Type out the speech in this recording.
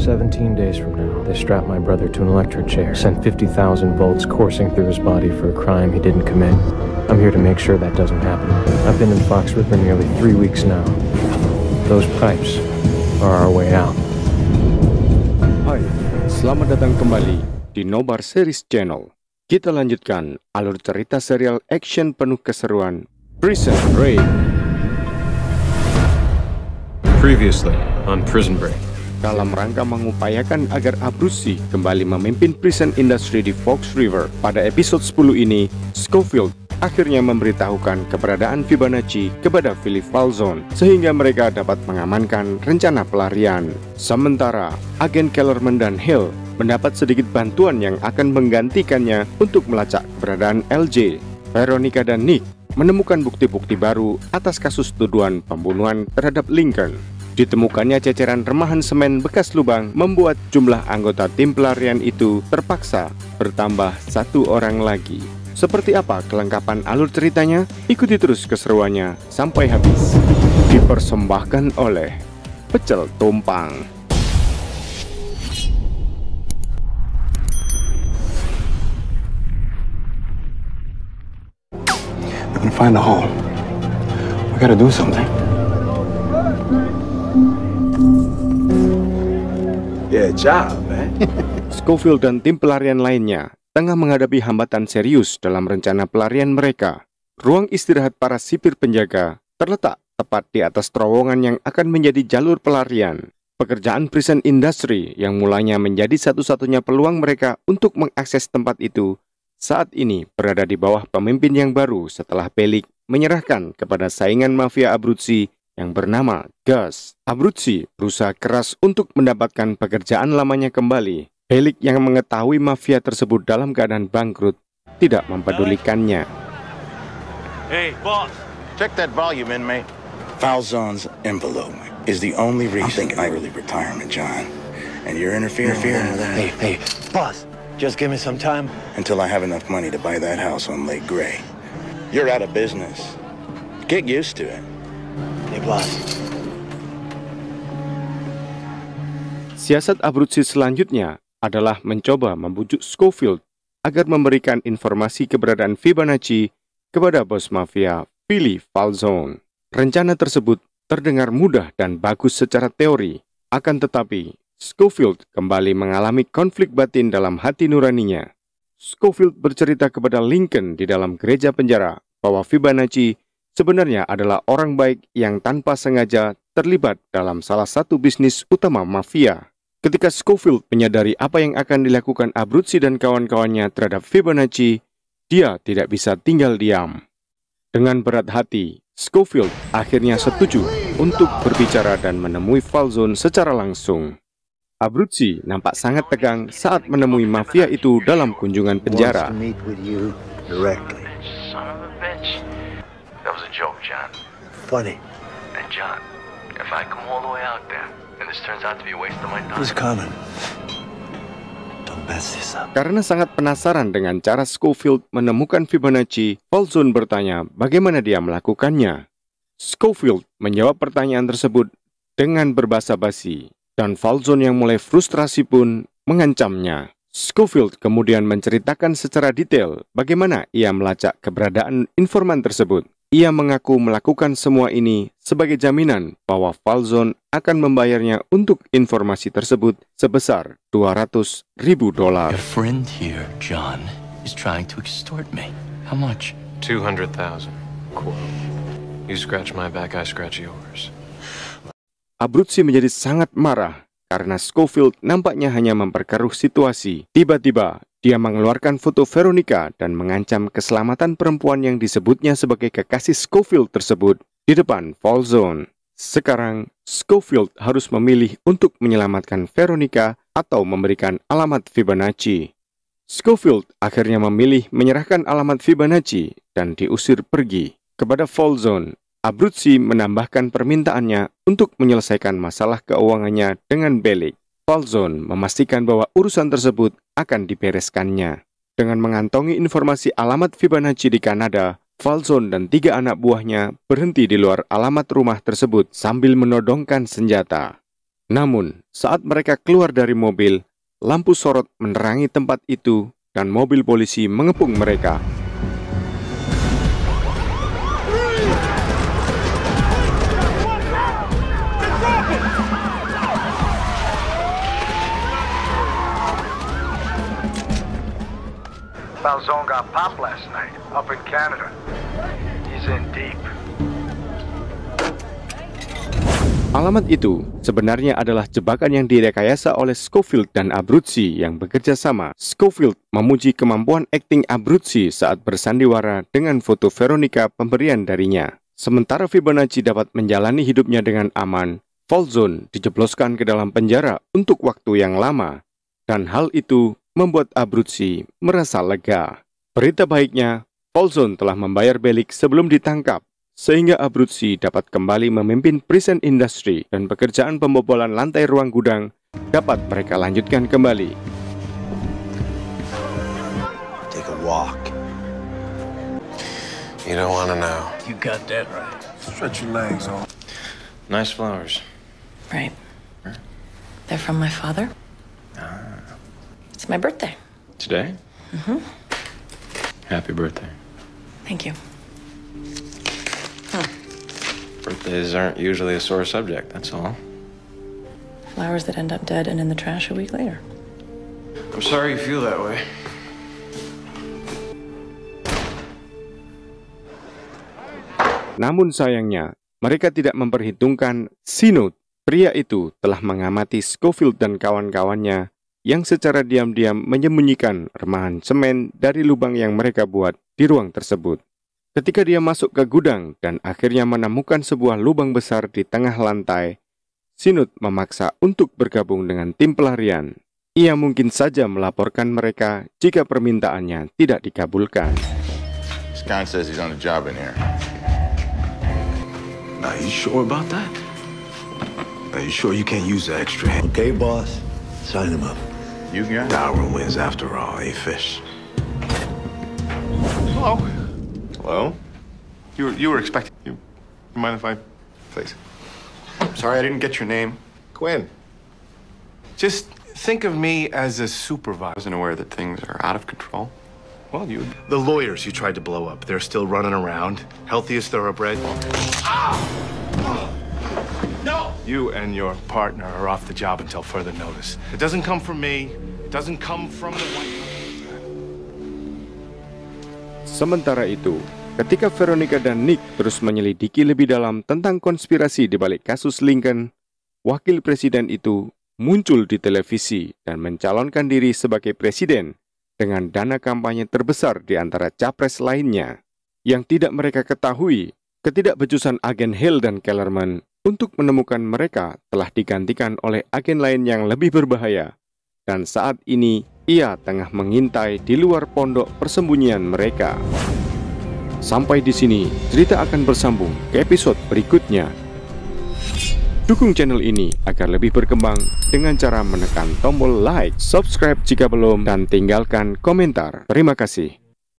17 days from now, they strap my brother to an electric chair, send 50,000 volts coursing through his body for a crime he didn't commit. I'm here to make sure that doesn't happen. I've been in Fox River nearly 3 weeks now. Those pipes are our way out. Hai, selamat datang kembali di Nobar Series Channel. Kita lanjutkan alur cerita serial action penuh keseruan Prison Break. Previously on Prison Break. Dalam rangka mengupayakan agar Abruzzi kembali memimpin prison industry di Fox River, pada episode 10 ini, Scofield akhirnya memberitahukan keberadaan Fibonacci kepada Philip Falzon sehingga mereka dapat mengamankan rencana pelarian. Sementara, agen Kellerman dan Hill mendapat sedikit bantuan yang akan menggantikannya untuk melacak keberadaan LJ. Veronica dan Nick menemukan bukti-bukti baru atas kasus tuduhan pembunuhan terhadap Lincoln. Ditemukannya ceceran remahan semen bekas lubang membuat jumlah anggota tim pelarian itu terpaksa bertambah 1 orang lagi. Seperti apa kelengkapan alur ceritanya? Ikuti terus keseruannya sampai habis. Dipersembahkan oleh Pecel Tumpang. We're gonna find a hole. We gotta do something. Yeah, job, man. Scofield dan tim pelarian lainnya tengah menghadapi hambatan serius dalam rencana pelarian mereka. Ruang istirahat para sipir penjaga terletak tepat di atas terowongan yang akan menjadi jalur pelarian. Pekerjaan prison industry yang mulanya menjadi satu-satunya peluang mereka untuk mengakses tempat itu saat ini berada di bawah pemimpin yang baru setelah Pelik menyerahkan kepada saingan mafia Abruzzi yang bernama Gus. Abruzzi berusaha keras untuk mendapatkan pekerjaan lamanya kembali. Pelik yang mengetahui mafia tersebut dalam keadaan bangkrut tidak mempedulikannya. Hey, boss. Check that volume in, mate. Falzon's envelope is the only reason I'm thinking early retirement, John. And you're interfering with that. Hey, boss. Just give me some time. Until I have enough money to buy that house on Lake Gray. You're out of business. Get used to it. Hey, boss. Siasat Abruzzi selanjutnya adalah mencoba membujuk Scofield agar memberikan informasi keberadaan Fibonacci kepada bos mafia Philip Falzon. Rencana tersebut terdengar mudah dan bagus secara teori, akan tetapi Scofield kembali mengalami konflik batin dalam hati nuraninya. Scofield bercerita kepada Lincoln di dalam gereja penjara bahwa Fibonacci sebenarnya adalah orang baik yang tanpa sengaja terlibat dalam salah satu bisnis utama mafia. Ketika Scofield menyadari apa yang akan dilakukan Abruzzi dan kawan-kawannya terhadap Fibonacci, dia tidak bisa tinggal diam. Dengan berat hati, Scofield akhirnya setuju untuk berbicara dan menemui Falzon secara langsung. Abruzzi nampak sangat tegang saat menemui mafia itu dalam kunjungan penjara. That was a joke, John. Funny. And John, if I come all the way out there, and this turns out to be a waste of my time, Who's coming? Don't mess this up. Karena sangat penasaran dengan cara Scofield menemukan Fibonacci, Falzon bertanya bagaimana dia melakukannya. Scofield menjawab pertanyaan tersebut dengan berbahasa basi, dan Falzon yang mulai frustrasi pun mengancamnya. Scofield kemudian menceritakan secara detail bagaimana ia melacak keberadaan informan tersebut. Ia mengaku melakukan semua ini sebagai jaminan bahwa Falzon akan membayarnya untuk informasi tersebut sebesar $200,000. Your friend here, John, is trying to extort me. How much? 200,000. Quote. You scratch my back, I scratch yours. Abruzzi menjadi sangat marah karena Scofield nampaknya hanya memperkeruh situasi. Tiba-tiba, dia mengeluarkan foto Veronica dan mengancam keselamatan perempuan yang disebutnya sebagai kekasih Scofield tersebut di depan Falzon. Sekarang, Scofield harus memilih untuk menyelamatkan Veronica atau memberikan alamat Fibonacci. Scofield akhirnya memilih menyerahkan alamat Fibonacci dan diusir pergi. Kepada Falzon, Abruzzi menambahkan permintaannya untuk menyelesaikan masalah keuangannya dengan Bellic. Falzon memastikan bahwa urusan tersebut akan dibereskannya. Dengan mengantongi informasi alamat Fibonacci di Kanada, Falzon dan 3 anak buahnya berhenti di luar alamat rumah tersebut sambil menodongkan senjata. Namun, saat mereka keluar dari mobil, lampu sorot menerangi tempat itu dan mobil polisi mengepung mereka. Falzone got popped last night, up in Canada. He's in deep. Alamat itu sebenarnya adalah jebakan yang direkayasa oleh Scofield dan Abruzzi yang bekerja sama. Scofield memuji kemampuan akting Abruzzi saat bersandiwara dengan foto Veronica pemberian darinya. Sementara Fibonacci dapat menjalani hidupnya dengan aman, Falzone dijebloskan ke dalam penjara untuk waktu yang lama. Dan hal itu membuat Abruzzi merasa lega. Berita baiknya, Falzone telah membayar belik sebelum ditangkap, sehingga Abruzzi dapat kembali memimpin prison industry dan pekerjaan pembobolan lantai ruang gudang dapat mereka lanjutkan kembali. Take a walk. You don't want to know. You got that right. Stretch your legs, on. Nice flowers. Right. They're from my father. It's my birthday. Today? Mm-hmm. Happy birthday. Thank you. Birthdays aren't usually a sore subject, that's all. Flowers that end up dead and in the trash a week later. I'm sorry you feel that way. Namun sayangnya, mereka tidak memperhitungkan Sinut. Pria itu telah mengamati Scofield dan kawan-kawannya yang secara diam-diam menyembunyikan remahan semen dari lubang yang mereka buat di ruang tersebut. Ketika dia masuk ke gudang dan akhirnya menemukan sebuah lubang besar di tengah lantai, Sinut memaksa untuk bergabung dengan tim pelarian. Ia mungkin saja melaporkan mereka jika permintaannya tidak dikabulkan. This guy says he's on a job in here. Are you sure about that? Are you sure you can't use the extra hand? Okay, boss. Sign him up. You got it? Darwin wins after all, eh, Fish? Hello. Hello. You were expecting. You mind if I, please? Sorry, I didn't get your name. Quinn. Just think of me as a supervisor. I wasn't aware that things are out of control. Well, you. The lawyers you tried to blow up, they're still running around. Healthy as thoroughbred. No. You and your partner are off the job until further notice. It doesn't come from me. It doesn't come from the White House. Sementara itu, ketika Veronica dan Nick terus menyelidiki lebih dalam tentang konspirasi di balik kasus Lincoln, wakil presiden itu muncul di televisi dan mencalonkan diri sebagai presiden dengan dana kampanye terbesar di antara capres lainnya. Yang tidak mereka ketahui, ketidakbecusan agen Hill dan Kellerman untuk menemukan mereka telah digantikan oleh agen lain yang lebih berbahaya. Dan saat ini, ia tengah mengintai di luar pondok persembunyian mereka. Sampai di sini, cerita akan bersambung ke episode berikutnya. Dukung channel ini agar lebih berkembang dengan cara menekan tombol like, subscribe jika belum, dan tinggalkan komentar. Terima kasih.